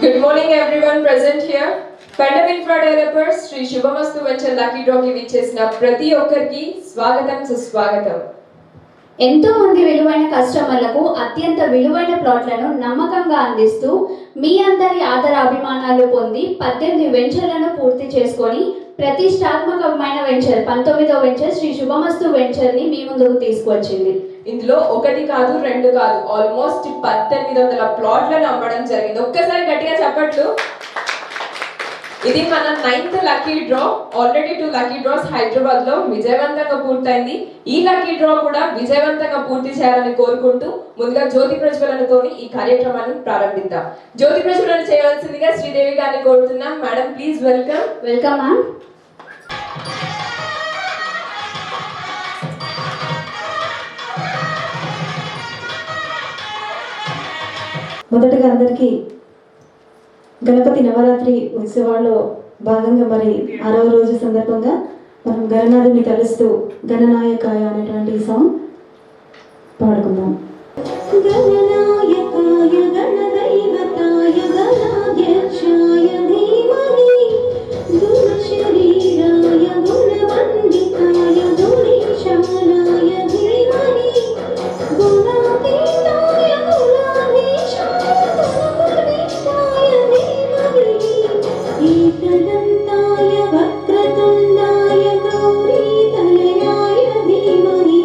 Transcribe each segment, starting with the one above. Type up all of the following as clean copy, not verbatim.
Good morning everyone present here. Pandam Infra Developers Sri Shubhamastu Venture Lucky Draw కి విచ్చేసిన ప్రతి ఒక్కరికి స్వాగతం సుస్వాగతం. ఎంతో మంది విలువైన కస్టమర్లకు అత్యంత విలువైన ప్లాట్లను నమ్మకంగా అందిస్తూ మీ అందరి ఆదర అభిమానాలు పొంది 18 వెంచర్లను పూర్తి చేసుకొని ప్రతిష్టాత్మకమైన వెంచర్ 19వ వెంచర్ శ్రీ శుభమస్తు వెంచర్ని మీ ముందుకు తీసుకువచ్చింది. ఇందులో ఒకటి కాదు రెండు కాదు ఆల్మోస్ట్ 1800 ప్లాట్లను అమ్మడం జరిగింది. ఒక్కసారి గట్టిగా చెప్పట్లు. ఇది మన 9th lucky draw. Already 2 lucky dross Hyderabad లో విజయవంతంగా పూర్తయింది. ఈ లక్కీ డ్రా కూడా విజయవంతంగా పూర్తి చేయాలని కోరుకుంటూ ముందుగా జ్యోతి ప్రజ్వలనతో ఈ కార్యక్రమాన్ని ప్రారంభిద్దాం. జ్యోతి ప్రజ్వలన చేయాల్సిందిగా శ్రీదేవి గారిని కోరుతున్నాం. Madam please welcome. Welcome ma'am. మొదటగా అందరికీ గణపతి నవరాత్రి ఉత్సవాల్లో భాగంగా మరి 6వ రోజు సందర్భంగా మనం గణనాథుని కలుస్తూ గణనాయకాయ అనేటువంటి సాంగ్ పాడుకుందాం. గణనాయకాయ గణదైవతాయ గణాధ్యక్షాయ ధీమహి గుణశరీరాయ గుణవందితాయ గుణేశానాయ ధీమహి గుణాతీతాయ గుణాధీశాయ గుణపరిష్టాయ ధీమహి ఏకదంతాయ వక్రతుండాయ గౌరీతనయాయ ధీమహి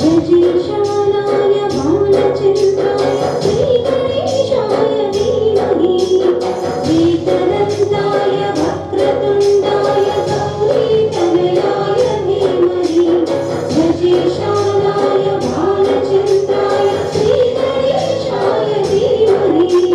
గజేశానాయ బాలచంద్రాయ శ్రీగణేశాయ ధీమహి ఏకదంతాయ వక్రతుండాయ గౌరీతనయాయ ధీమహి గజేశానాయ బాలచంద్రాయ శ్రీగణేశాయ ధీమహి.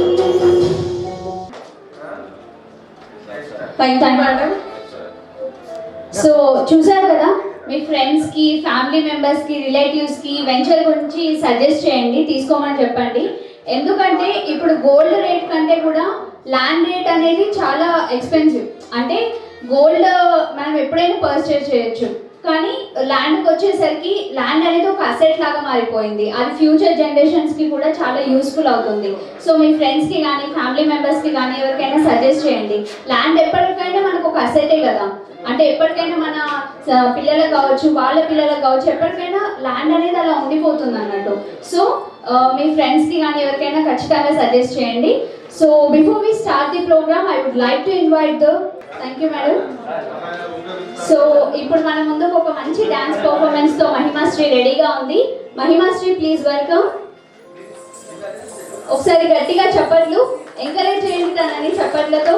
సో చూసారు కదా, మీ ఫ్రెండ్స్కి, ఫ్యామిలీ మెంబర్స్కి, రిలేటివ్స్కి వెంచర్ గురించి సజెస్ట్ చేయండి, తీసుకోమని చెప్పండి. ఎందుకంటే ఇప్పుడు గోల్డ్ రేట్ కంటే కూడా ల్యాండ్ రేట్ అనేది చాలా ఎక్స్పెన్సివ్. అంటే గోల్డ్ మనం ఎప్పుడైనా పర్చేస్ చేయొచ్చు, కానీ ల్యాండ్కి వచ్చేసరికి ల్యాండ్ అనేది ఒక అసెట్ లాగా మారిపోయింది. అది ఫ్యూచర్ జనరేషన్స్కి కూడా చాలా యూస్ఫుల్ అవుతుంది. సో మీ ఫ్రెండ్స్కి కానీ, ఫ్యామిలీ మెంబర్స్కి కానీ ఎవరికైనా సజెస్ట్ చేయండి. ల్యాండ్ ఎప్పటికైనా మనకు ఒక అసెటే కదా, అంటే ఎప్పటికైనా మన పిల్లలకు కావచ్చు, వాళ్ళ పిల్లలకు కావచ్చు, ఎప్పటికైనా ల్యాండ్ అనేది అలా ఉండిపోతుంది అన్నట్టు. సో మీ ఫ్రెండ్స్కి కానీ ఎవరికైనా ఖచ్చితంగా సజెస్ట్ చేయండి. So before we start the program I would like to invite the thank you madam. So ఇప్పుడు మన ముందుకు ఒక మంచి డాన్స్ పర్ఫార్మెన్స్ తో మహిమాశ్రీ రెడీగా ఉంది. మహిమాశ్రీ ప్లీజ్ వెల్కమ్. ఒకసారి గట్టిగా చప్పట్లు ఎంకరేజ్ చేయండి తనని చప్పట్లతో.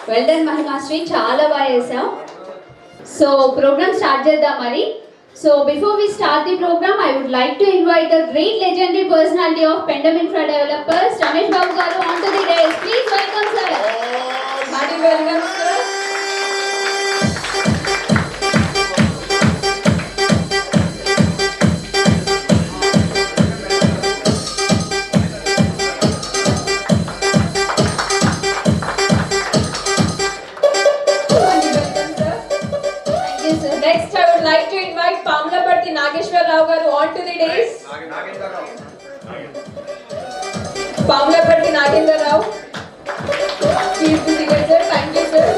వెల్ డన్ మహిమాశ్రీ, చాలా బాగా చేసాం. సో ప్రోగ్రామ్ స్టార్ట్ చేద్దాం మరి. So before we start the program, I would like to invite the great legendary personality of Pendam infra developers, Ramesh Babu garu, on to the dais. Please welcome sir. Hearty welcome sir. Next, I would like to invite Pamlaparthi Nageshwar Rao garu on to the dais. Pamlaparthi Nageshwar Rao. Please be seated, sir. Thank you, sir.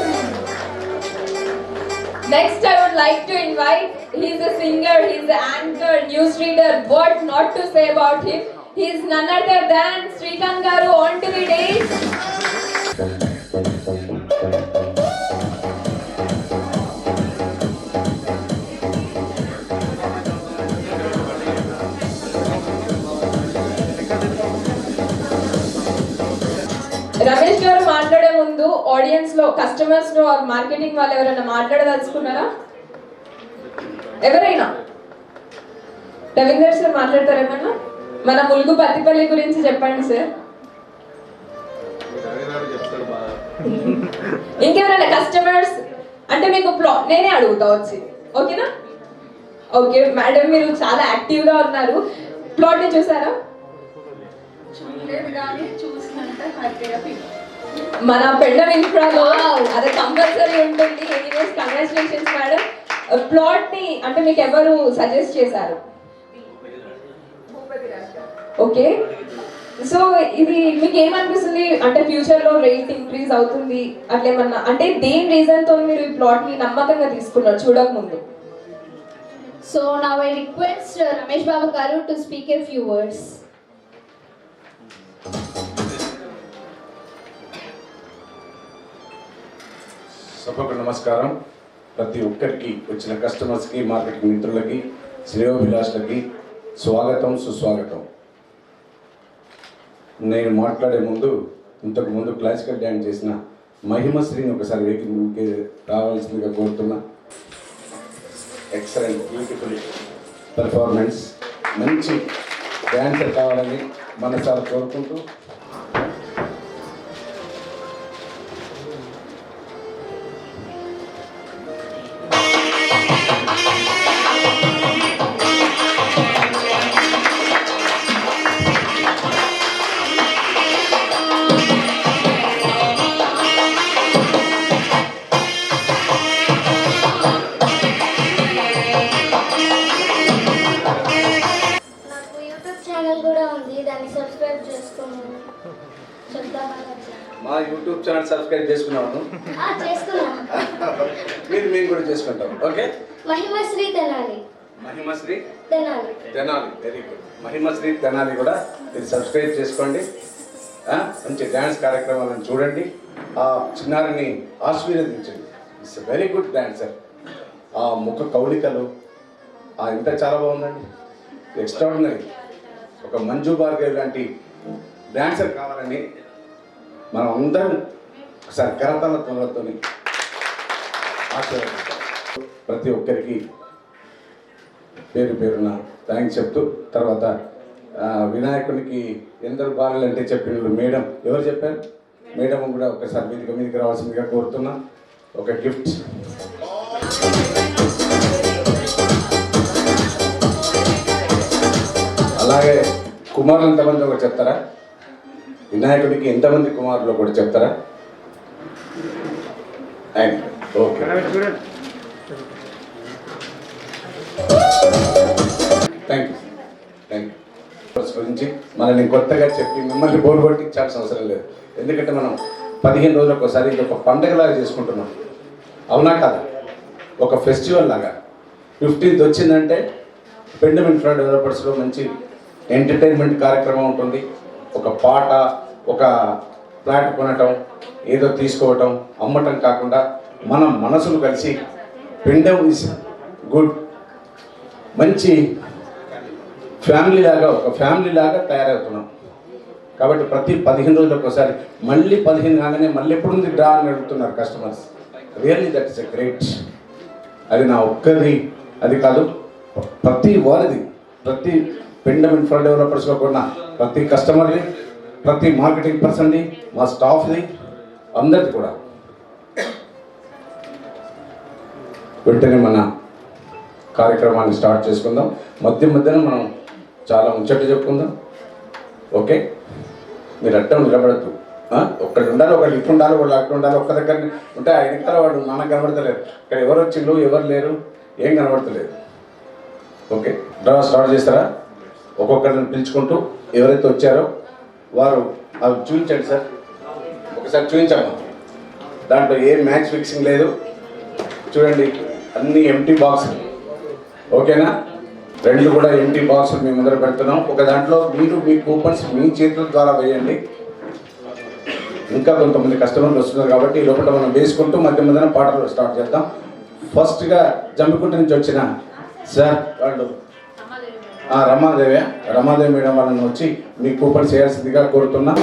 Next, I would like to invite, he's a singer, he's an anchor, newsreader, what not to say about him. He's none other than Srikanth garu on to the dais. Ramesh గారు మాట్లాడే ముందు audience లో, customers లో, marketing వాళ్ళు ఎవరైనా మాట్లాడదలుచుకున్నారా? ఎవరైనా? Ravinder sir మాట్లాడతారేమన్నా? మన ములుగు పత్తిపల్లి గురించి చెప్పండి సార్. ఇంకెవరైనా కస్టమర్స్ అంటే మీకు నేనే అడుగుతా వచ్చి, ఓకేనా? ఓకే మేడం, మీరు చాలా యాక్టివ్ గా ఉన్నారు. ప్లాట్ ని చూసారా? మన పెండమ్ ఇన్ఫ్రాలో అది కంపల్సరీ ఉంటుంది. Anyways congratulations madam. ప్లాట్ ని అంటే మీకు ఎవరు సజెస్ట్ చేశారు? ఓకే, సో ఇది మీకు ఏమనిపిస్తుంది? అంటే ఫ్యూచర్ లో రేట్ ఇంక్రీజ్ అవుతుంది అట్లేమన్నా? అంటే దేని రీజన్ తో మీరు ఈ ప్లాట్ ని నమ్మకంగా తీసుకున్నారు చూడక ముందు? So now I request Ramesh Babu garu to speak a few words. సభకు నమస్కారం. ప్రతి ఒక్కరికి, వచ్చిన కస్టమర్స్కి, మార్కెటింగ్ మిత్రులకి, శ్రేయోభిలాషులకి స్వాగతం, సుస్వాగతం. నేను మాట్లాడే ముందు, ఇంతకు ముందు క్లాసికల్ డ్యాన్స్ చేసిన మహిమశ్రీని ఒకసారి వేదికకి రావాల్సిందిగా కోరుతున్నా. ఎక్సలెంట్, బ్యూటిఫుల్ పెర్ఫార్మెన్స్, మంచి డ్యాన్సర్ కావాలని మనసారి కోరుకుంటూ మా యూట్యూబ్ ఛానల్ సబ్స్క్రైబ్ చేసుకున్నాను. మేము కూడా చేసుకుంటాం. Okay, Mahimasri Tenali. Mahimasri Tenali, very good. Mahimasri Tenali కూడా మీరు సబ్స్క్రైబ్ చేసుకోండి. మంచి డ్యాన్స్ కార్యక్రమాలను చూడండి. ఆ చిన్నారిని ఆశీర్వదించండి. It's very good dancer. ఆ ముఖ కౌలికలు ఇంత చాలా బాగుందండి, ఎక్స్ట్రాడినరీ. ఒక మంజు భార్గవి లాంటి డాన్సర్ కావాలని మనం అందరం ఒకసారి కరతాల త్వరతో ఆశీర్వదిస్తాం. ప్రతి ఒక్కరికి పేరు పేరున థ్యాంక్స్ చెప్తూ, తర్వాత వినాయకునికి ఎందరు బాలలు అంటే చెప్పిన మేడం, ఎవరు చెప్పారు? మేడం కూడా ఒకసారి వేదిక మీదకి రావాల్సిందిగా కోరుతున్నా. ఒక గిఫ్ట్. అలాగే కుమారులు ఎంతమంది కూడా చెప్తారా? వినాయకుడికి ఎంతమంది కుమారులు కూడా చెప్తారా? Okay, thank you, thank you. గురించి మనల్ని కొత్తగా చెప్పి మిమ్మల్ని బోర్ కొట్టించాల్సిన అవసరం లేదు. ఎందుకంటే మనం 15 రోజులకు ఒకసారి ఇది ఒక పండగలాగా చేసుకుంటున్నాం, అవునా కదా? ఒక ఫెస్టివల్ లాగా. 15th వచ్చిందంటే పెండమ్ ఇన్ఫ్రా డెవలపర్స్లో మంచి ఎంటర్టైన్మెంట్ కార్యక్రమం ఉంటుంది. ఒక పాట, ఒక ఫ్లాట్ కొనటం, ఏదో తీసుకోవటం, అమ్మటం కాకుండా మనం మనసులు కలిసి పెండమ్ ఇస్ గుడ్, మంచి ఫ్యామిలీ లాగా, ఒక ఫ్యామిలీ లాగా తయారవుతున్నాం. కాబట్టి ప్రతి 15 రోజులకు ఒకసారి మళ్ళీ 15 కాగానే మళ్ళీ ఎప్పుడు ఉంది డ్రా అని అడుగుతున్నారు customers. Really that is a great. అది నా ఒక్కది అది కాదు, ప్రతి వారిది, ప్రతి పెండమ్ ఇన్ఫ్రా డెవలపర్స్లో కొన్న ప్రతి కస్టమర్ది, ప్రతి మార్కెటింగ్ పర్సన్ది, మా స్టాఫ్ది, అందరిది కూడా. వెంటనే మన కార్యక్రమాన్ని స్టార్ట్ చేసుకుందాం. మధ్యన మనం చాలా ముచ్చట్లు చెప్పుకుందాం. ఓకే, మీరు అట్టం నిలబడద్దు. ఒక్కటి ఉండాలి, ఒకటి ఇటు ఉండాలి, ఒకటి అటు ఉండాలి. ఒక్క దగ్గర ఉంటే ఆ వెనకాల వాడు మనకు కనబడతలేరు. ఇక్కడ ఎవరు వచ్చిండ్రు, ఎవరు లేరు, ఏం కనబడతలేదు. ఓకే, డ్రా స్టార్ట్ చేస్తారా? ఒక్కొక్కరిని పిలుచుకుంటూ ఎవరైతే వచ్చారో వారు అవి చూపించండి సార్, ఒకసారి చూపించమ్మా. దాంట్లో ఏ మ్యాచ్ ఫిక్సింగ్ లేదు, చూడండి అన్ని ఎంటీ బాక్సులు. ఓకేనా? 2 కూడా ఎంటీ బాక్సులు మేము ముందర పెడుతున్నాం. ఒక దాంట్లో మీరు మీ కూపన్స్ మీ చేతుల ద్వారా వేయండి. ఇంకా కొంతమంది కస్టమర్లు వస్తున్నారు కాబట్టి ఈ లోపల మనం వేసుకుంటూ మధ్యన పాటలు స్టార్ట్ చేద్దాం. ఫస్ట్గా జమ్మికుంట నుంచి వచ్చిన సార్ వాళ్ళు రమాదేవి మేడం వాళ్ళని వచ్చి మీ కూపన్స్ చేయాల్సిందిగా కోరుతున్నా.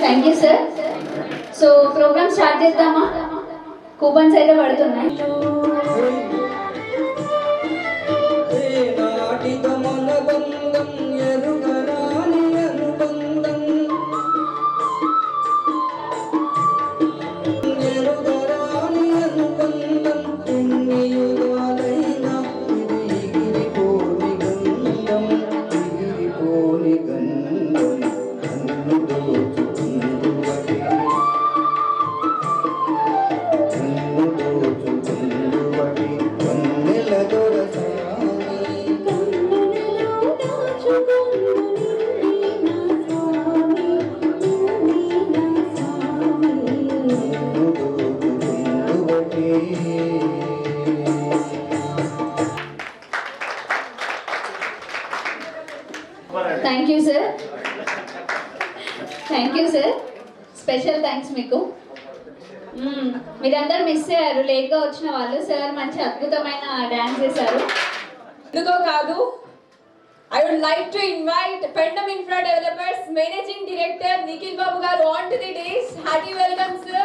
Thank you sir. So program start చేద్దామా? కూపన్స్ అయితే పడుతున్నాయి. Thank you sir, thank you sir, special thanks మీకు. మీరందరూ మిస్ అయ్యారు లేట్గా వచ్చిన వాళ్ళు. సార్ మంచి అద్భుతమైన డ్యాన్స్ చేశారు. ఎందుకో కాదు, I would like to invite Pendam Infra Developers Managing Director Nikhil Babu garu on to the dais. Hearty welcome, sir.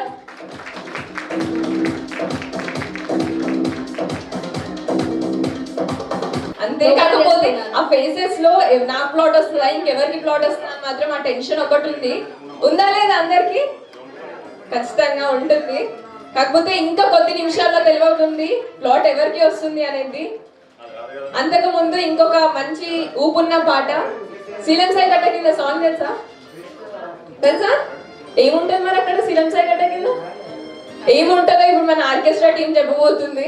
అంతే కాకపోతే ఆ ఫేసెస్ లో నా ప్లాట్ వస్తుందా ఇంకెవరికి ప్లాట్ వస్తుందా అని మాత్రం ఆ టెన్షన్ ఒకటి ఉంది. ఉందా లేదా అందరికి? ఖచ్చితంగా ఉంటుంది. కాకపోతే ఇంకా కొద్ది నిమిషాల్లో తెలియవుతుంది ప్లాట్ ఎవరికి వస్తుంది అనేది. అంతకు ముందు ఇంకొక మంచి ఊపున్న పాట, శ్రీలం సాయి కట్ట కింద సాంగ్ తెలుసా? తెలుసా ఏముంటుంది మరి అక్కడ శిలం సాయి గడ్డ కింద ఏముంటుందో ఇప్పుడు మన ఆర్కెస్ట్రా టీం చెప్పబోతుంది.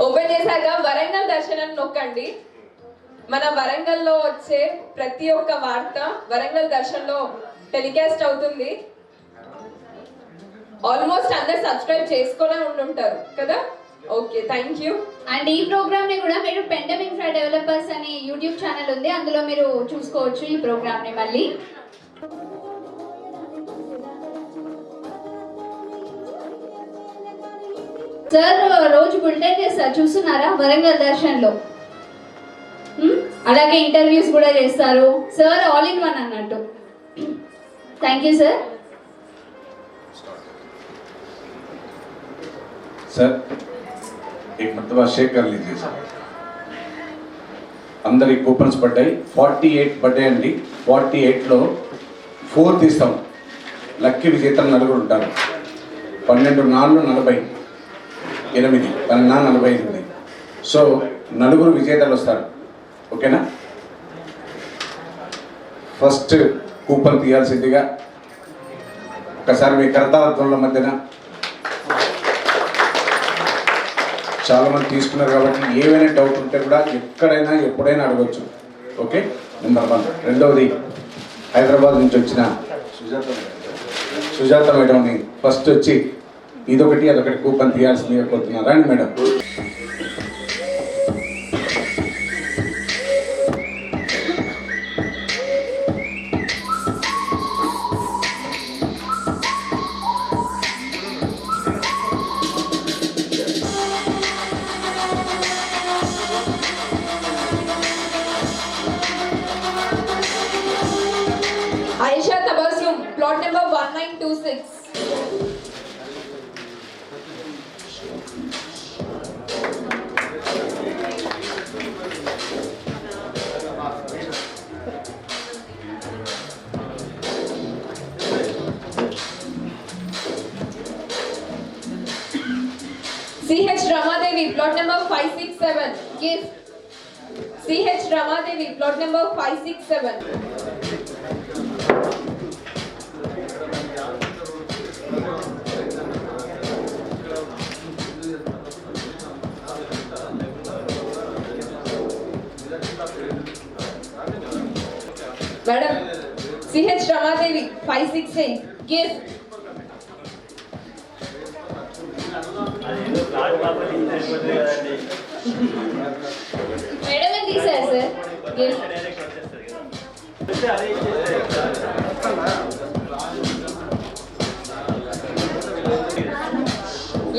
ఓపెన్ చేశాక వరంగల్ దర్శనం నొక్కండి. మన వరంగల్లో వచ్చే ప్రతి ఒక్క వార్త వరంగల్ దర్శన్లో టెలికాస్ట్ అవుతుంది. ఆల్మోస్ట్ అందరు సబ్స్క్రైబ్ చేసుకునే ఉండుంటారు కదా. Okay, thank you. అండ్ ఈ ప్రోగ్రామ్ ని కూడా మీరు పెండమిక్ ఫర్ డెవలపర్స్ అనే యూట్యూబ్ ఛానల్ ఉంది, అందులో మీరు చూసుకోవచ్చు ఈ ప్రోగ్రామ్ ని. మళ్ళీ సార్ రోజు బులెటిన్ చేస్తారు, చూస్తున్నారా వరంగల్ దర్శన్లో. అలాగే ఇంటర్వ్యూస్ కూడా చేస్తారు సార్, ఆల్ ఇన్ వన్ అన్నట్టు. Thank you sir. सर एक मरतबा शेक कर लीजिए सर. అందరి కూపన్స్ పడ్డాయి. 48 పడ్డాయి అండి. 48లో 4 తీస్తాం. లక్కీ విజేతలు 4 ఉంటారు. 12 4 40, 8 12 45. సో 4 విజేతలు వస్తారు. ఓకేనా? ఫస్ట్ కూపన్ తీయాల్సిందిగా ఒకసారి మీ కరతాళ మధ్యన చాలా మంది తీసుకున్నారు కాబట్టి ఏమైనా డౌట్ ఉంటే కూడా ఎక్కడైనా ఎప్పుడైనా అడగచ్చు. Okay, number 1. రెండవది హైదరాబాద్ నుంచి వచ్చిన సుజాత మేడంని ఫస్ట్ వచ్చి ఇదొకటి అదొకటి కూపన్ తీయాల్సిందిగా కోరుతున్నారు. రండి madam. Aisha Tabassum, plot number 1926. CH Ramadevi, plot number 567. Gift. CH Ramadevi, plot number 567. Madam, CH Ramadevi, 568. Gift. Madam తీసారు sir.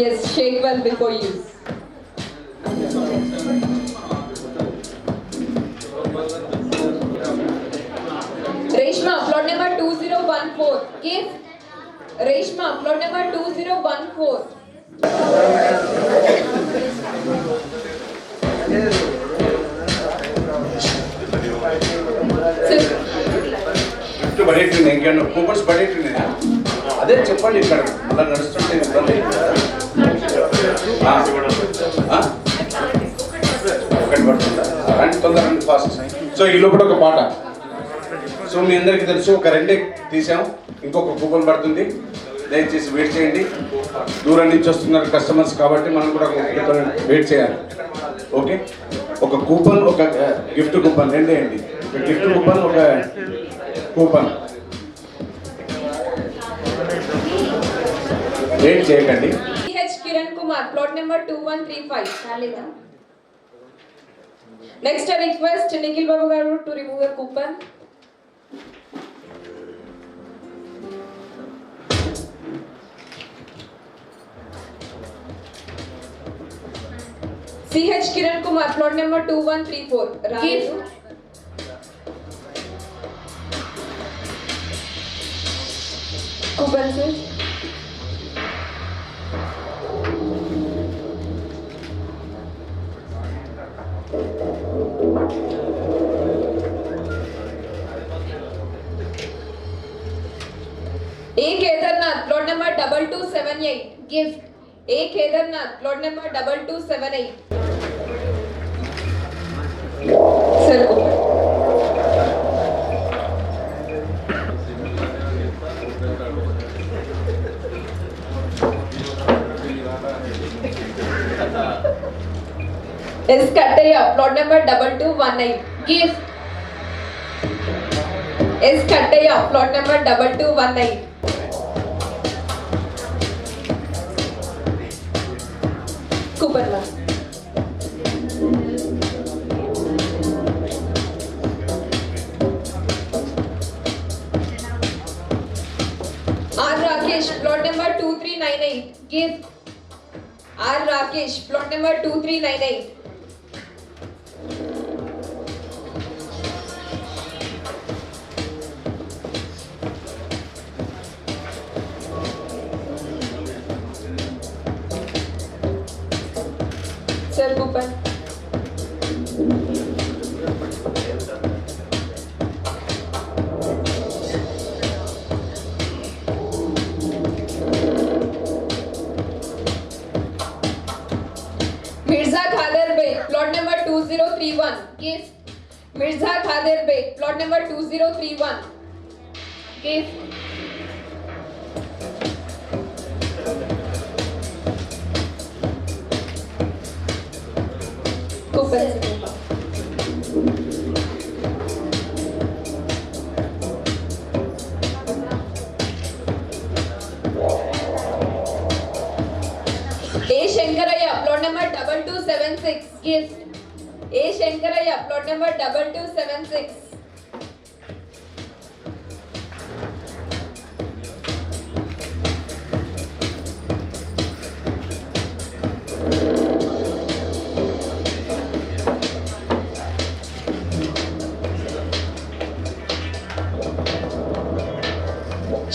Yes, shake well before use. Reshma, plot number 2014. Gift. Reshma, plot number 2014. Gift పడేట్టు ఇంకేమన్నా coupons పడేట్టున్నాయా? అదే చెప్పండి. ఇక్కడ అలా నడుస్తుంటే ఇబ్బంది. ఒకటి పడుతుందా? రండి తొందర రండి, ఫాస్ట్. సో ఈ లోపల ఒక పాట సో మీ అందరికీ తెలుసు ఒక రెండే తీసాం, ఇంకొక కూపన్ పడుతుంది, దయచేసి వెయిట్ చేయండి. దూరం నుంచి వస్తున్నారు కస్టమర్స్ కాబట్టి మనం కూడా వెయిట్ చేయాలి. ఓకే, ఒక కూపన్ ఒక గిఫ్ట్ కూపన్ రెండే అండి, ఒక గిఫ్ట్ కూపన్ ఒక కూపన్. వెయిట్ చేయకండి. CH Kiran Kumar plot number 2135 రాలేదా? Next I request Nikhil Babu garu to remove the coupon. CH Kiran Kumar plot number 2134 రాలేదు. Coupon sir. A Kedarnath plot number 2278 gift. A Kedarnath plot number 2278 sir open. S Kattaya plot number 2218 gift. S Kattaya plot number 2218 coupon law. R Rakesh plot number 2398 gift. R Rakesh plot number 2398 sir coupon. Mirza Khader Bey plot number 2031 gift. Mirza Khader Bey plot number 2031 gift. Coupon. A Shankaraya plot number 2276 gift. A Shankaraya plot number 2276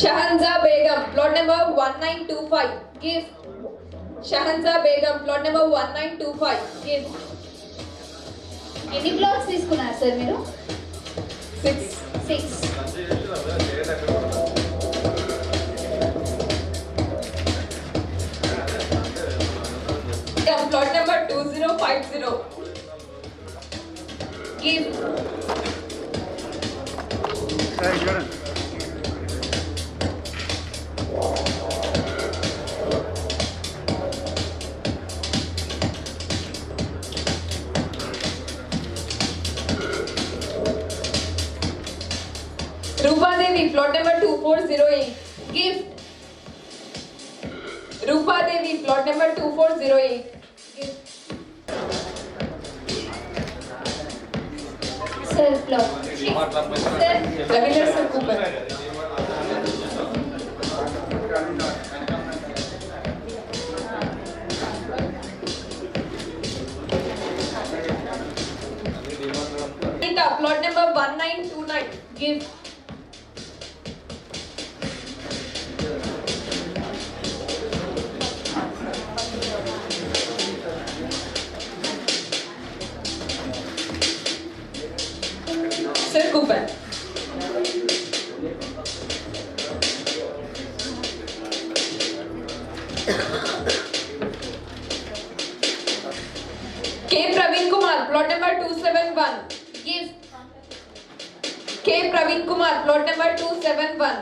Shahanza Begum plot number 1925 gift. Shahanza Begum plot number 1925 gift. ఎన్ని blocks తీసుకున్నారు sir మీరు? 6 6. plot number 2050 gift. Rupa Devi plot number 2408 gift. Rupa Devi plot number 2408 sir block. Sir Ravindra sir coupon. plot number 1929 gift. sir coupon. K Praveen Kumar plot number 271 gift. K K. Praveen Kumar, plot number 271.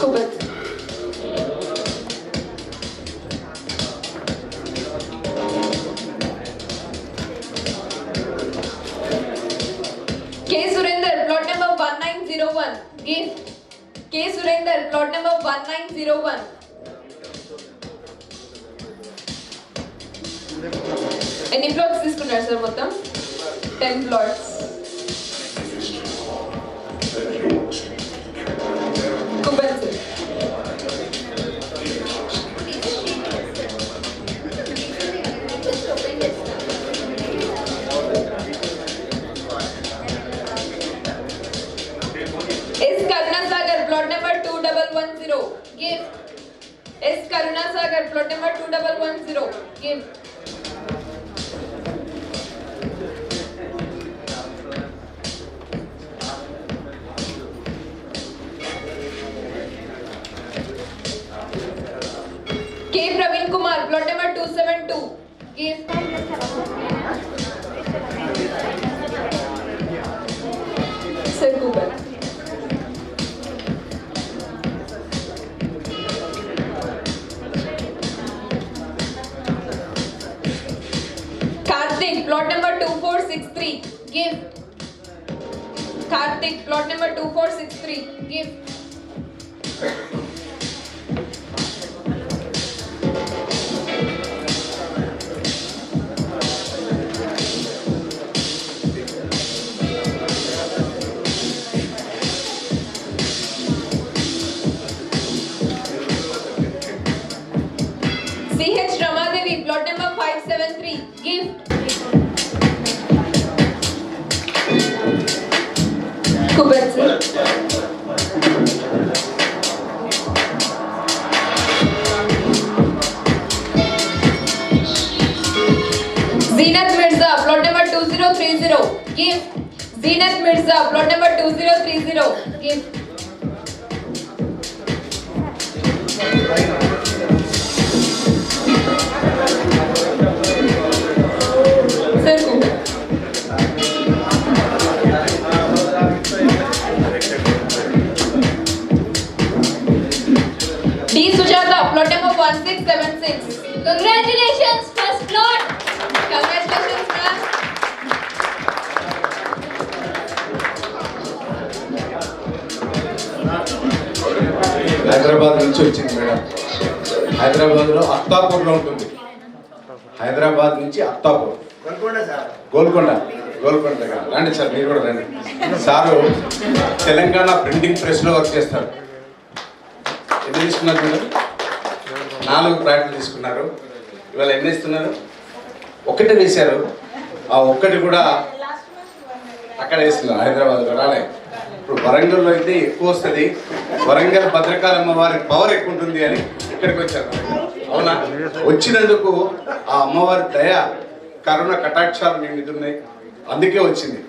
Kubal. K. Surinder, plot number 1901. Give. K. Surinder, plot number 1901. ఎన్ని plots తీసుకున్నారు sir మొత్తం? 10 plots. కుబల్ sir. S. Karunasagar, plot number 2110. Give. S. Karunasagar, plot number 2110. Give. K. Praveen Kumar, plot number 272. Give. Sir Kubal. Karthik, plot number 2463. Give. Karthik, plot number 2463. Give. C.H. Ramadevi, plot number 573. Give. Kubal sir. Zenith Mirza, plot number 2030. Give. Zenith Mirza, plot number 2030. Give. Sir Kubal. D. Sujata, plot number 1676. Congratulations, first plot. Congratulations, ma'am. Hyderabad నుంచి వచ్చింది madam. హైదరాబాద్లో అత్తాపూర్లో ఉంటుంది. హైదరాబాద్ నుంచి అత్తాపూర్, గోల్కొండ దగ్గర. రండి sir, మీరు కూడా రండి. సారు తెలంగాణ ప్రింటింగ్ ప్రెస్లో వర్క్ చేస్తారు. ఎన్ని తీసుకున్నారు మేడం? 4 ప్రాక్టీలు తీసుకున్నారు. ఇవాళ ఎన్ని ఇస్తున్నారు? ఒకటే వేశారు. ఆ ఒక్కటి కూడా అక్కడ వేస్తున్నారు, హైదరాబాద్లో రాలే. ఇప్పుడు వరంగల్లో అయితే ఎక్కువ వస్తుంది. వరంగల్ భద్రకాళమ్మ వారి పవర్ ఎక్కువ ఉంటుంది అని ఇక్కడికి వచ్చారు. అవునా? వచ్చినందుకు ఆ అమ్మవారి దయ, కరుణ కటాక్షాలు మీ మీద ఉన్నాయి, అందుకే వచ్చింది.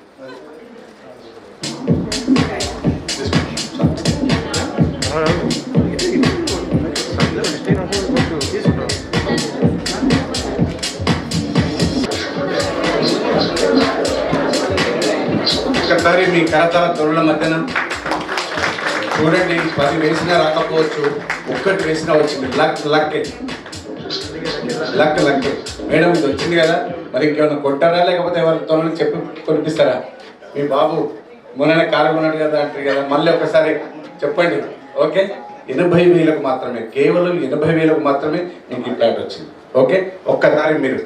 ఒక్కసారి మీ కరతల తొరుల మధ్యన చూడండి. 10 వేసినా రాకపోవచ్చు, ఒక్కటి వేసినా వచ్చింది. లక్ మేడం, ఇది వచ్చింది కదా, మరి ఇంకేమైనా కొట్టారా లేకపోతే ఎవరితో చెప్పి కొనిపిస్తారా? మీ బాబు మొన్ననే కారు కొన్నాడు కదా అంటారు కదా, మళ్ళీ ఒకసారి చెప్పండి. ఓకే, 80,000కు మాత్రమే, కేవలం 80,000కు మాత్రమే మీకు ఈ ప్లాట్ వచ్చింది. ఓకే, ఒక్కసారి మీరు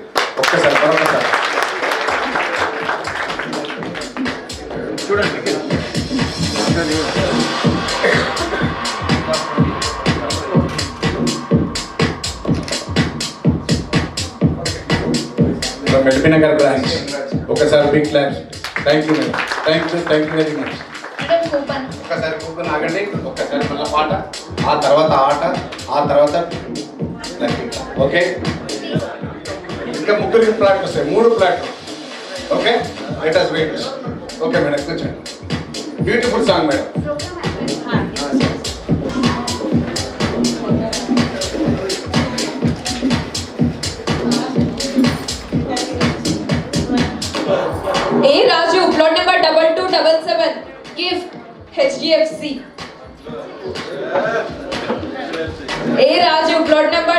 మరొకసారి చూడండి. మెల్బీనగర్ బ్రాంచ్, ఒకసారి big claps. Thank you madam, thank you very much. ఒక్కసారి కూపన్ ఆగండి, ఒక్కసారి మళ్ళీ పాట, ఆ తర్వాత ఆట, ఆ తర్వాత ఓకే. ఇంకా 3 ప్లాట్లు వస్తాయి, 3 ప్లాట్లు. Okay, let us wait. Okay madam, కూర్చోండి. Beautiful song madam.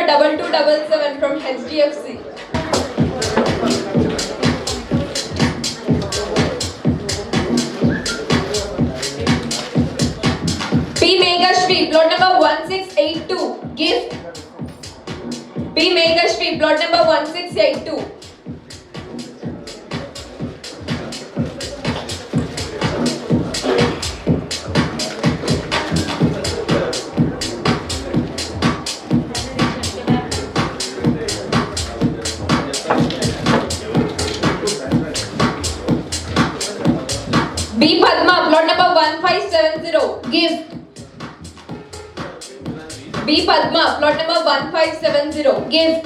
2277 from HDFC. P. Megashri, plot number 1682. Gift. P. Megashri, plot number 1682. B. Padma, plot number 1570. Gift. B. Padma, plot number 1570. Gift.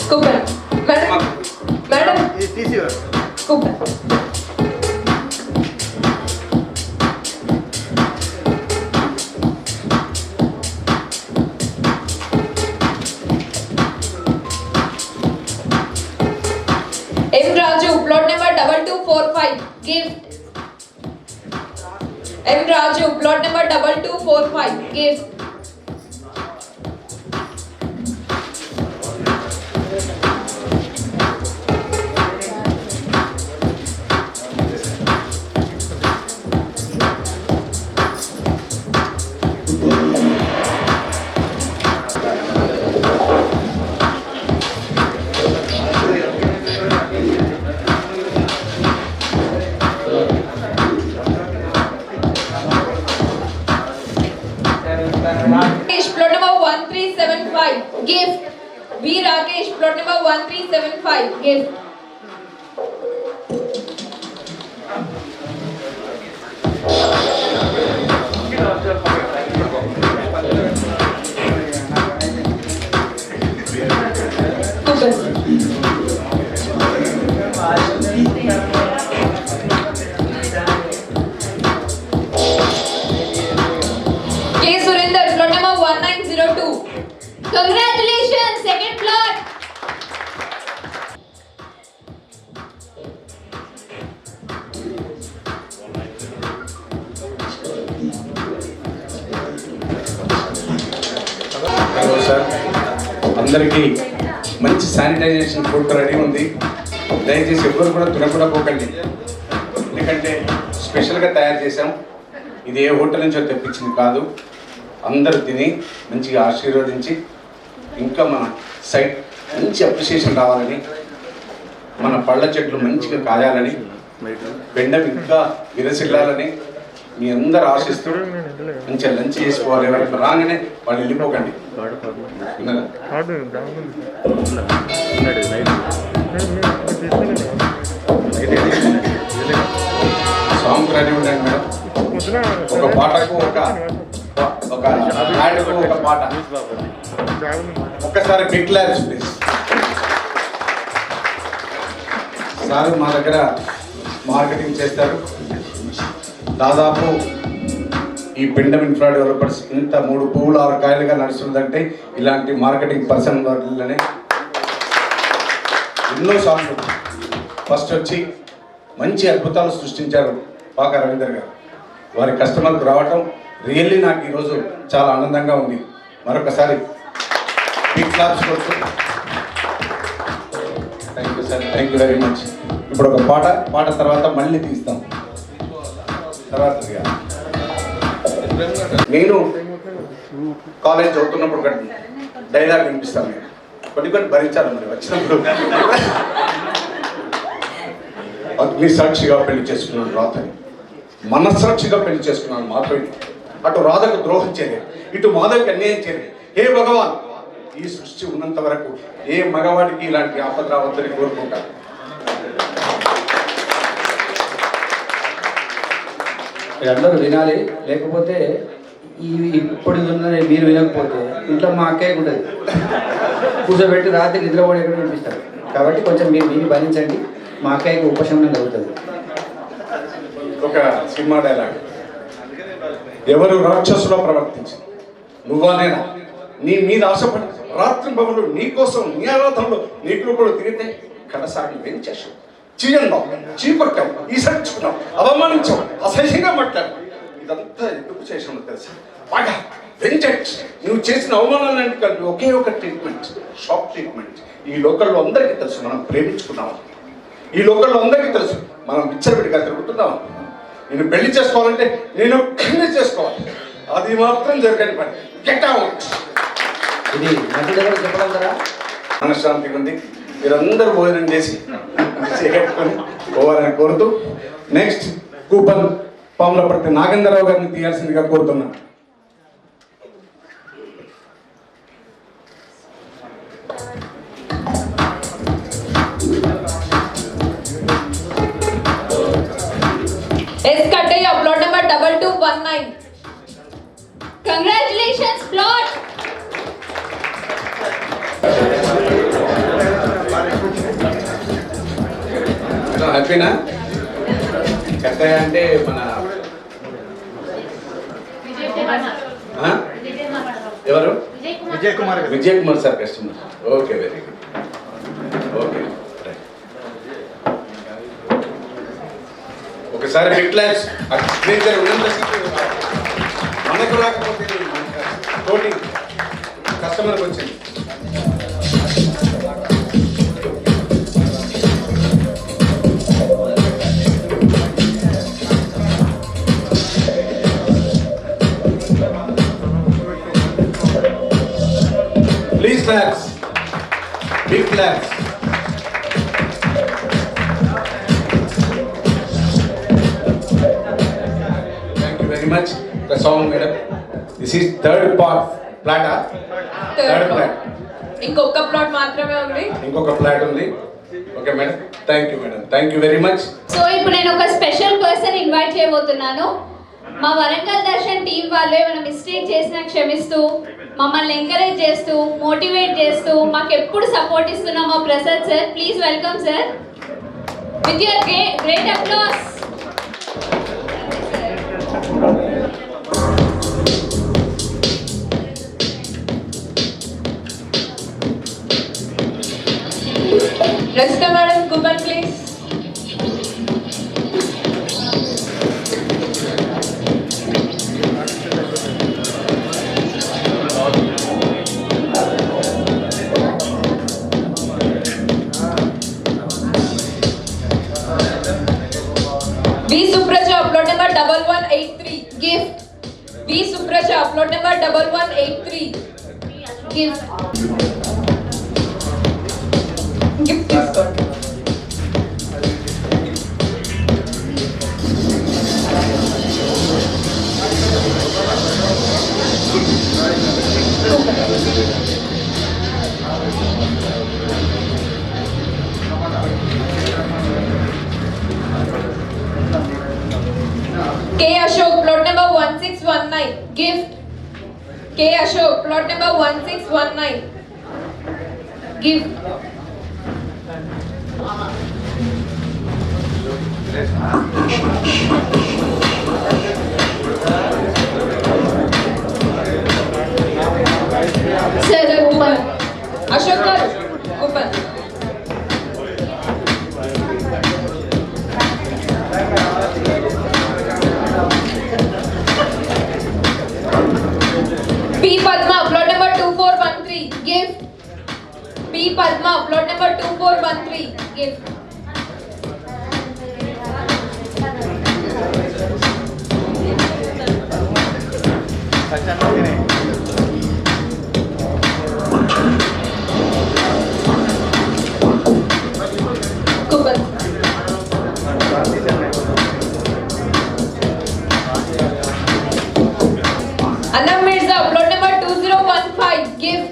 Cooper. Madam. Cooper. M. Raju, plot number 2245. Gift. M. Raju, plot number 2245. Gift. Rakesh, plot number 1375. Gift. V. Rakesh, plot number 1375. Gift. K. Surinder, plot number 1902. Congratulations, second plot. Hello sir, అందరికీ మంచి sanitization food ready ఉంది. దయచేసి ఎవరు కూడా తినకుండా పోకండి, ఎందుకంటే స్పెషల్గా తయారు చేసాం. ఇది ఏ హోటల్ నుంచో తెప్పించింది కాదు. అందరూ తిని మంచిగా ఆశీర్వదించి ఇంకా మన సైట్ మంచి అప్రిషియేషన్ రావాలని, మన పళ్ళ చెట్లు మంచిగా కాయాలని, బెండం ఇంకా విరసిల్లాలని మీ అందరు ఆశిస్తూ మంచిగా లంచ్ చేసుకోవాలి. ఎవరికి రాగానే వాళ్ళు వెళ్ళిపోకండి. విన్నారా? సాంగ్ రెడీ ఉండండి మేడం. ఒక పాటకు ఒక యాడ్కు ఒక పాట. ఒక్కసారి బిగ్ క్లాప్స్ ప్లీజ్. సార్ మా దగ్గర మార్కెటింగ్ చేస్తారు. దాదాపు ఈ పిండం ఇన్ఫ్రా డెవలపర్స్ ఇంత 3 పువ్వులు 6 కాయలుగా నడుస్తుందంటే ఇలాంటి మార్కెటింగ్ పర్సన్ వల్లనే. ఎన్నో సాంగ్స్ ఫస్ట్ వచ్చి మంచి అద్భుతాలు సృష్టించారు పాక రవీందర్ గారు. వారి కస్టమర్కు రావటం రియల్లీ నాకు ఈరోజు చాలా ఆనందంగా ఉంది. మరొకసారి బిగ్ క్లాప్స్ కొడుతూ thank you sir, thank you very much. ఇప్పుడు ఒక పాట తర్వాత మళ్ళీ తీస్తాం. తర్వాత నేను కాలేజ్ చదువుతున్నప్పుడు ఒక డైలాగ్ వినిపిస్తాను. నేను కొన్ని భరించాలి మరి వచ్చినప్పుడు. అగ్ని సాక్షిగా పెళ్లి చేసుకున్నాను రాధని, మనస్సాక్షిగా పెళ్లి చేసుకున్నాను మాధవిని. అటు రాధకు ద్రోహం చేయలేదు, ఇటు మాధవికి అన్యాయం చేయలేదు. హే భగవాన్, ఈ సృష్టి ఉన్నంత వరకు ఏ మగవాడికి ఇలాంటి ఆపద రావద్దని కోరుకుంటాను. అందరూ వినాలి, లేకపోతే ఇప్పుడు మీరు వినకపోతే ఇంట్లో మా అక్కయ్య ఉంటుంది కూర్చోబెట్టి రాత్రి నిద్రపోయి ఎక్కడ వినిపిస్తారు. కాబట్టి కొంచెం మీరు విని భరించండి, మా అక్కయ్యకి ఉపశమనం కలుగుతుంది. ఒక సినిమా డైలాగ్, ఎవరు రాక్షసులో ప్రవర్తించి నువ్వా నేనా, నీ మీద ఆశపడి రాత్రి పగలు నీ కోసం నీ ఆరాధనలో నీ కూడా తిరిగితే కడసారి వెంచేసావు, చీయన్నావు, చీకొట్టావు, ఈసరించుకున్నావు, అవమానించావు, అసహ్యంగా మాట్లాడు. ఇదంతా ఎందుకు చేసావు తెలుసా? బాగా వెంచట్ నువ్వు చేసిన అవమానాలన్నింటి కలిపి ఒకే ఒక ట్రీట్మెంట్, షాక్ ట్రీట్మెంట్. ఈ లోకల్లో అందరికీ తెలుసు మనం ప్రేమించుకున్నాము, ఈ లోకల్లో అందరికీ తెలుసు మనం విచ్చలవిడిగా తిరుగుతున్నాము. నేను పెళ్లి చేసుకోవాలంటే నేను ఒక్కనే చేసుకోవాలి, అది మాత్రం జరగని పని. Get out. ఇది నటి దగ్గర చెప్పడం కదా. మనశ్శాంతిగా ఉంది, మీరందరూ భోజనం చేసి చేకట్టుకొని పోవాలని కోరుతూ నెక్స్ట్ కూపన్ పాములపర్తి నాగేంద్రరావు గారిని తీయాల్సిందిగా కోరుతున్నాను. S Kattayya plot number 2219. Congratulations plot. హ్యాపీనా? కట్టయ్య అంటే మన ఎవరు? Vijay Kumar sir customer. Okay, very good. Okay, ఒకసారి బిగ్ క్లాస్ మనకు రాకపోతే తోటి కస్టమర్కి వచ్చింది. Please claps. Big claps. Thank you very much. The song, madam. This is third part. Plata. Third plat. ఇంకొక ప్లాట్ మాత్రమే ఉంది. ఇంకొక ప్లాట్ ఉంది. Okay madam. Thank you madam. Thank you very much. So ఇప్పుడు నేను ఒక స్పెషల్ పర్సన్ ఇన్వైట్ చేయబోతున్నాను. మా వరంగల్ దర్శన్ టీం వాళ్ళు ఏమైనా మిస్టేక్ చేసినా క్షమిస్తూ, మమ్మల్ని ఎంకరేజ్ చేస్తూ, మోటివేట్ చేస్తూ, మాకు ఎప్పుడు సపోర్ట్ ఇస్తున్న మా Prasad sir. Please welcome sir with your great applause. Rajitha madam coupon please. V Supraja upload number 1183 gift. V Supraja upload number 1183 gift. gift తీసుకోండి. K Ashok plot number 1619 gift. K Ashok plot number 1619 gift. Sir coupon. Ashok garu coupon. P Padma plot number 2413 gift. P Padma plot number 2413 gift. Coupon. Anam Mirza upload number 2015 gift.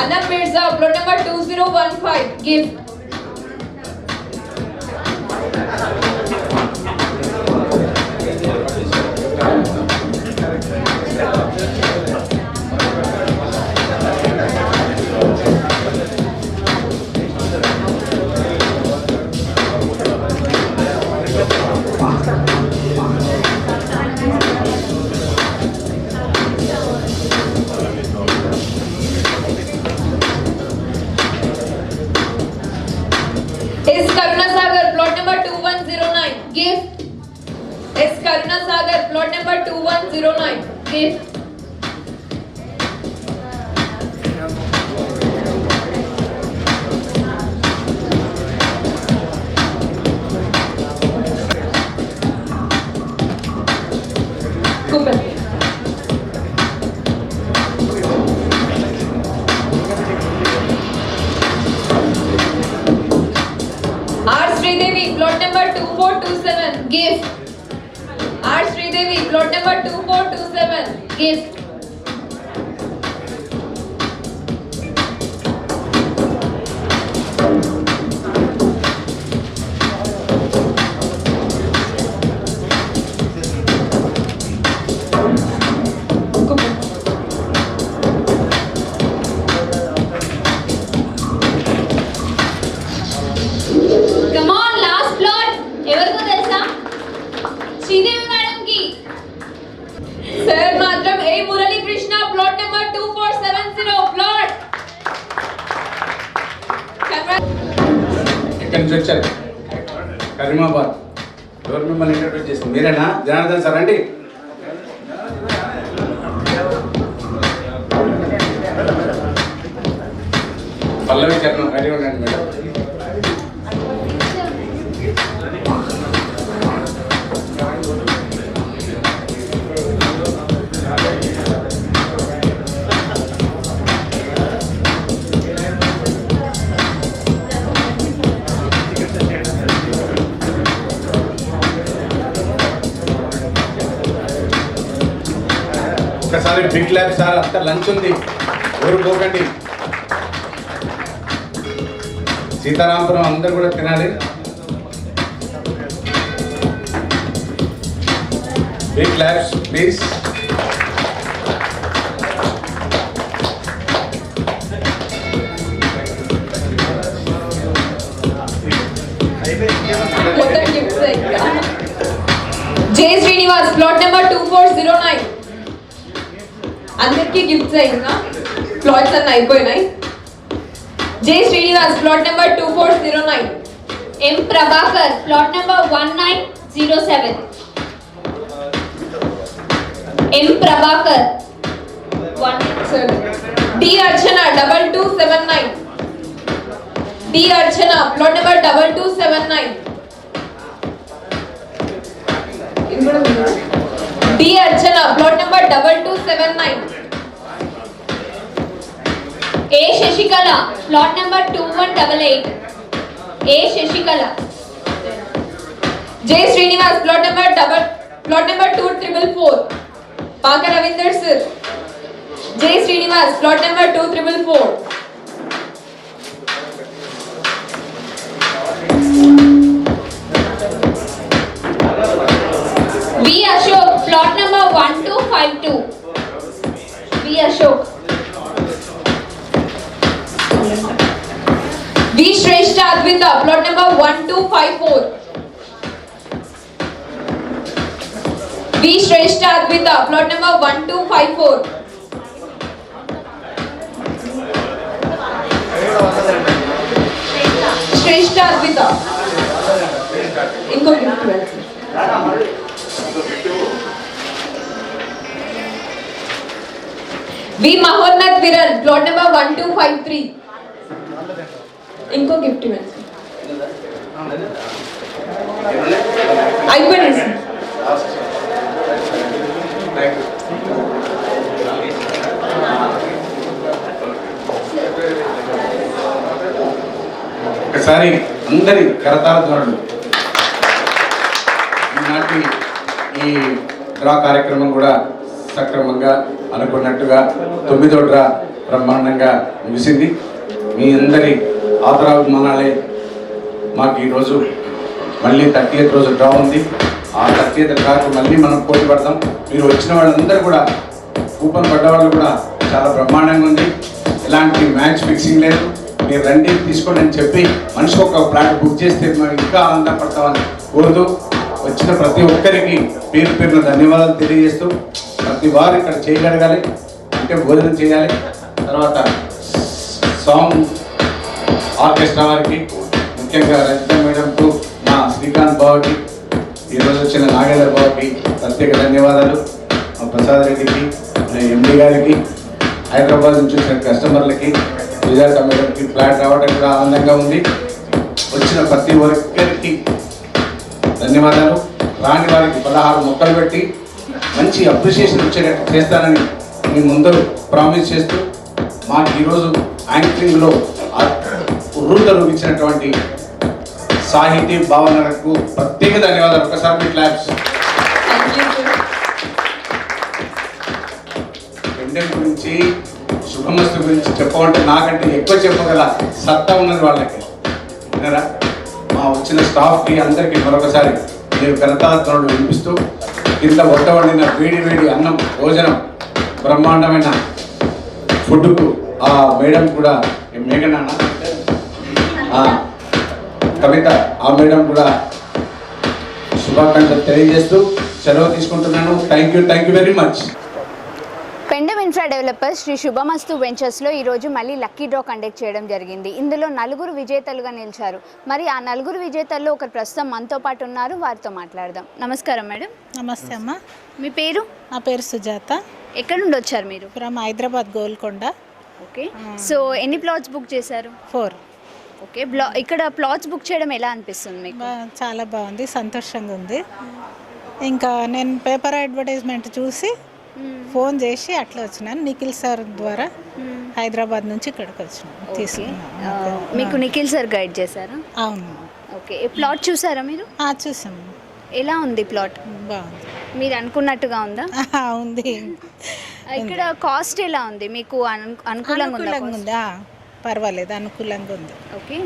Anam Mirza upload number 2015 gift. Gift. S. Karuna Sagar, plot number 2109. Gift. Coupon. R. Sridevi, plot number 2427. Gift. R. Sridevi, plot number 2427. Gift. Coupon. Come on, last plot. ఎవరికో తెలుసా? Sridevi madam కి. Sir Matram A. Murali Krishna, plot number 2470. Plot. ఎక్కడి నుంచి వచ్చారు? కరీమాబాద్. ఎవరు మిమ్మల్ని interview చేసింది? మీరేనా? జనార్దన్ సార్ అండి. పల్లవి చరణం రెడీ ఉండండి మేడం. ఒకసారి బిగ్ ల్యాబ్ సార్ అంతా లంచ్ ఉంది, ఊరుకోకండి. సీతారామపురం అందరూ కూడా తినాలి. Big labs please. మొత్తం గిఫ్ట్స్ ఇంకా. J. Srinivas, plot number 2409. అందరికీ గిఫ్ట్స్ ఇంకా. ప్లాట్స్ అన్నీ అయిపోయినాయి. J. Srinivas, plot number 2409. M. Prabhakar, plot number 1907. M. Prabhakar. Sir. D. Archana, 2279. D. Archana, plot number 2279. ఇది కూడా ఉందా? D. Archana, plot number 2279. A. Shashikala, plot number 2188. A. Shashikala. J. Srinivas, plot number 2444. Paka Ravinder sir. J. Srinivas, plot number 2444. V. Ashok, plot number 1252. V. Ashok. V. Shrestha Advita, plot number 1254. V. Shrestha Advita, plot number 1254. Shrestha Advita. ఇంకో gift వెళ్తుంది. V. Mahonnat Viran, plot number 1253. ఇంకో gift ఇవ్వండి. అయిపోయింది sir. ఒకసారి అందరి కరతాళ ధ్వనులు. ఈనాటి ఈ డ్రా కార్యక్రమం కూడా సక్రమంగా అనుకున్నట్టుగా 9వ డ్రా బ్రహ్మాండంగా ముగిసింది. మీ అందరి ఆదరాభిమానాలే మాకు ఈరోజు మళ్ళీ 30th రోజు డ్రా ఉంది. ఆ 30th డ్రాకు మళ్ళీ మనం పోటీ పడతాం. మీరు వచ్చిన వాళ్ళందరూ కూడా కూపన్ పడ్డ వాళ్ళు కూడా చాలా బ్రహ్మాండంగా ఉంది. ఎలాంటి మ్యాచ్ ఫిక్సింగ్ లేదు. మీరు రండి తీసుకోండి అని చెప్పి మనిషికి ఒక ఫ్లాట్ బుక్ చేస్తే మనం ఇంకా ఆనందపడతామని కోరుతూ వచ్చిన ప్రతి ఒక్కరికి పేరు పేరున ధన్యవాదాలు తెలియజేస్తూ ప్రతి వారు ఇక్కడ చేయగలగాలి అంటే భోజనం చేయాలి. తర్వాత సాంగ్ ఆర్కెస్ట్రా వారికి ముఖ్యంగా రజిత మేడంకు మా శ్రీకాంత్ బాబుకి ఈరోజు వచ్చిన నాగేంద్ర బాబుకి ప్రత్యేక ధన్యవాదాలు, మా ప్రసాద్ రెడ్డికి, ఎండి గారికి, హైదరాబాద్ నుంచి వచ్చిన కస్టమర్లకి, సుజాత మేడంకి ఫ్లాట్ రావడం కూడా ఆనందంగా ఉంది. వచ్చిన ప్రతి ఒక్కరికి ధన్యవాదాలు. రాని వారికి 16 మొక్కలు పెట్టి మంచి అప్రిషియేషన్ వచ్చేటట్టు చేస్తానని మీ ముందు ప్రామిస్ చేస్తూ మాకు ఈరోజు యాంకరింగ్లో ఉర్రూతలూగించినటువంటి సాహితీ భావనలకు ప్రత్యేక ధన్యవాదాలు. ఒకసారి మీ క్లాప్స్. పెండెంట్ గురించి, శుభమస్తు గురించి చెప్పమంటే నాకంటే ఎక్కువ చెప్పగల సత్తా ఉన్నది వాళ్ళకి. విన్నారా? మా వచ్చిన స్టాఫ్కి అందరికీ మరొకసారి నేను కరతాళధ్వనులు వినిపిస్తూ కింద వంట వండిన వేడి వేడి అన్నం, భోజనం, బ్రహ్మాండమైన ఫుడ్కు ఆ మేడం కూడా, మేఘనాన్న కవిత, ఆ మేడం కూడా శుభాకాంక్షలు తెలియజేస్తూ సెలవు తీసుకుంటున్నాను. Thank you very much. Pendem infra developers Shri Shubhamastu వెంచర్స్లో ఈరోజు మళ్ళీ లక్కీ డ్రా కండక్ట్ చేయడం జరిగింది. ఇందులో 4 విజేతలుగా నిలిచారు. మరి ఆ 4 విజేతల్లో ఒకరు ప్రస్తుతం మనతో పాటు ఉన్నారు, వారితో మాట్లాడదాం. నమస్కారం మేడం. నమస్తే అమ్మ. మీ పేరు? నా పేరు సుజాత. ఎక్కడి నుండి వచ్చారు మీరు? From Hyderabad, Golconda. Okay. So ఎన్ని ప్లాట్స్ బుక్ చేశారు? 4. ఓకే. ఇక్కడ ప్లాట్స్ బుక్ చేయడం ఎలా అనిపిస్తుంది మీకు? చాలా బాగుంది, సంతోషంగా ఉంది. ఇంకా నేను పేపర్ అడ్వర్టైజ్మెంట్ చూసి ఫోన్ చేసి అట్లా వచ్చినాను. నిఖిల్ సార్ ద్వారా హైదరాబాద్ నుంచి ఇక్కడికి వచ్చినాను, తీసుకున్నాను. మీకు నిఖిల్ సార్ గైడ్ చేశారా? అవును. ఓకే. ప్లాట్ చూసారా మీరు? చూసాము. ఎలా ఉంది ప్లాట్? బాగుంది. మీరు అనుకున్నట్టుగా ఉందా? ఉంది. ఇక్కడ కాస్ట్ ఎలా ఉంది మీకు? అనుకూలంగా ఉంది. పర్వాలేదు, అనుకూలంగా ఉంది. Okay.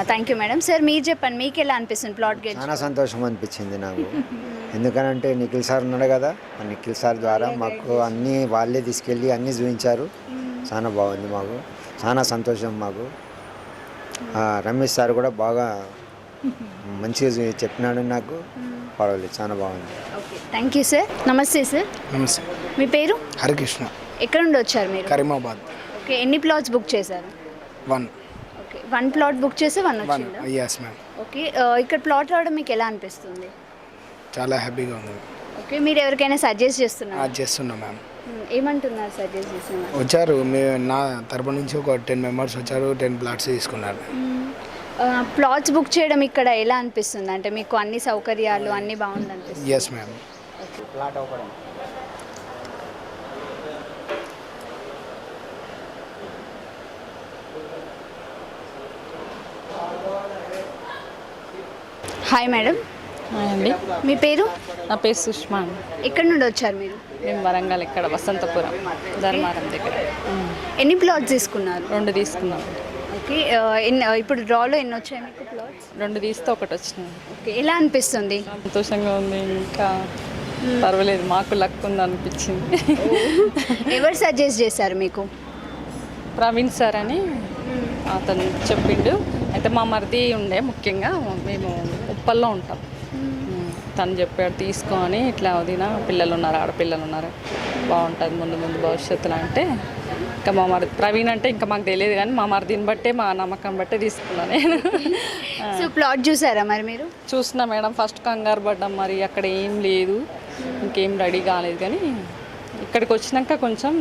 Thank you madam. Sir మీరు చెప్పండి, మీకు ఎలా అనిపిస్తుంది ప్లాట్ గెలిచి? చాలా సంతోషం అనిపించింది నాకు. ఎందుకనంటే నిఖిల్ సార్ ఉన్నాడు కదా, ఆ నిఖిల్ సార్ ద్వారా మాకు అన్నీ వాళ్ళే తీసుకెళ్ళి అన్నీ చూపించారు. చాలా బాగుంది, మాకు చాలా సంతోషం. మాకు రమేష్ సార్ కూడా బాగా మంచిగా చెప్పినాడు, నాకు పర్వాలేదు, చాలా బాగుంది. ఓకే. Thank you sir. నమస్తే సార్. నమస్తే. మీ పేరు? హరికృష్ణ. ఎక్కడ నుండి వచ్చారు మీరు? కరీమాబాద్. ఓకే. ఎన్ని ప్లాట్స్ బుక్ చేశారు? 1. ఓకే. 1 ప్లాట్ బుక్ చేసి 1 వచ్చిందా? Yes ma'am. ఓకే. ఇక్కడ ప్లాట్ రావడం మీకు ఎలా అనిపిస్తుంది? చాలా హ్యాపీగా ఉంది. ఓకే. మీరు ఎవరికైనా సజెస్ట్ చేస్తున్నారా? చేస్తున్నాం మ్యామ్. ఏమంటున్నారు సజెస్ట్ చేస్తున్నారు? వచ్చారు, నా తరపు నుంచి ఒక 10 మెంబర్స్ వచ్చారు, 10 ప్లాట్స్ తీసుకున్నారు. ప్లాట్స్ బుక్ చేయడం ఇక్కడ ఎలా అనిపిస్తుంది? అంటే మీకు అన్ని సౌకర్యాలు అన్నీ బాగుంది అనిపిస్తుంది? Yes ma'am. ప్లాట్ అవ్వడం. Hi madam. అండి, మీ పేరు? నా పేరు సుష్మా అండి. ఎక్కడి నుండి వచ్చారు మీరు? మేము వరంగల్, ఇక్కడ వసంతపురం ధర్మారం దగ్గర. ఎన్ని ప్లాట్స్ తీసుకున్నారు? 2 తీసుకున్నాం. ఓకే. ఇప్పుడు డ్రాలో ఎన్ని వచ్చాయి మీకు ప్లాట్స్? 2 తీస్తే 1 వచ్చింది. ఓకే. ఎలా అనిపిస్తుంది? సంతోషంగా ఉంది, ఇంకా పర్వాలేదు, మాకు లక్ ఉంది అనిపించింది. ఎవరు సజెస్ట్ చేశారు మీకు? ప్రవీణ్ సార్ అని అతను చెప్పిండు. అయితే మా మరిది ఉండే, ముఖ్యంగా మేము ఉప్పల్లో ఉంటాం, తను చెప్పాడు తీసుకో అని. ఇట్లా వదిన పిల్లలు ఉన్నారు, ఆడపిల్లలు ఉన్నారు, బాగుంటుంది ముందు ముందు భవిష్యత్తులో అంటే, ఇంకా మా మరిది ప్రవీణ్ అంటే ఇంకా మాకు తెలియదు, కానీ మా మరిదిని బట్టే, మా నమ్మకం బట్టే తీసుకున్నాను నేను. సో ప్లాట్ చూసారా మరి మీరు? చూసిన మేడం, ఫస్ట్ కంగారు పడ్డాం, మరి అక్కడ ఏం లేదు, ఇంకేం రెడీ కాలేదు, కానీ ఇక్కడికి వచ్చినాక కొంచెం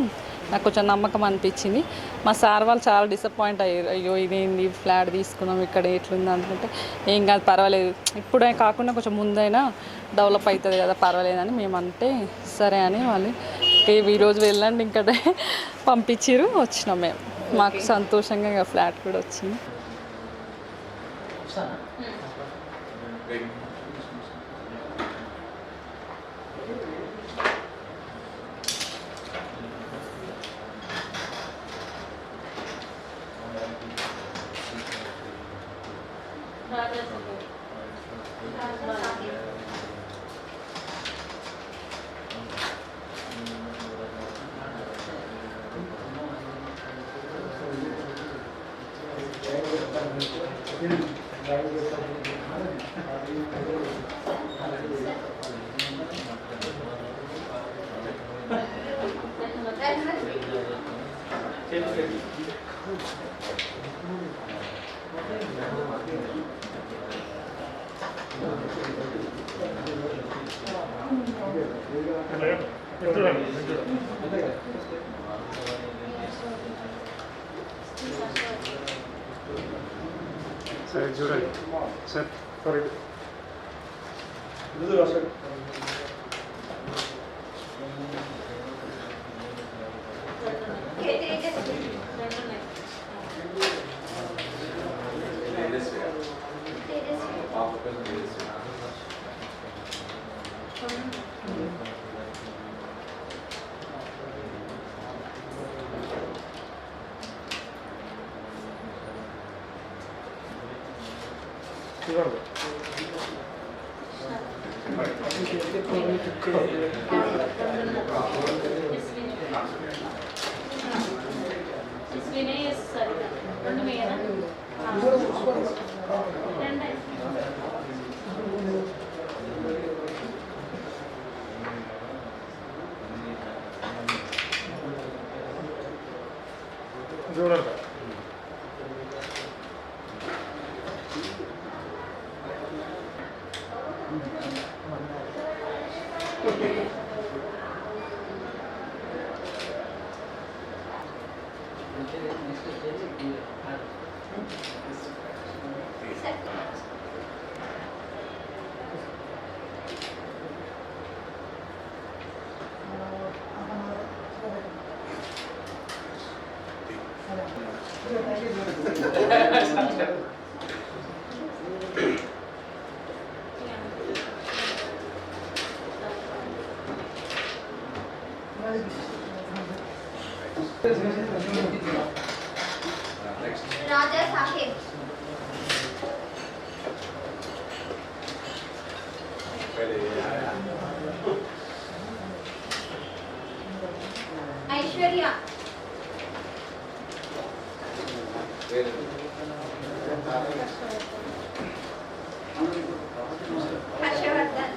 నాకు కొంచెం నమ్మకం అనిపించింది. మా సార్ వాళ్ళు చాలా డిసప్పాయింట్ అయ్యారు, అయ్యో ఇదేంది ఫ్లాట్ తీసుకున్నాం ఇక్కడ ఎట్లుంది అనుకుంటే, ఏం కాదు పర్వాలేదు, ఇప్పుడే కాకుండా కొంచెం ముందైనా డెవలప్ అవుతుంది కదా, పర్వాలేదని మేము అంటే సరే అని వాళ్ళు ఈరోజు వెళ్ళండి ఇంకా పంపించారు, వచ్చినాం మేము. మాకు సంతోషంగా ఇంకా ఫ్లాట్ కూడా వచ్చింది. సరే చూడండి సార్ కరెక్ట్ చూడండి రాజా సాహెబ్ ఐశ్వర్య హర్షవర్ధన్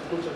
కూర్చో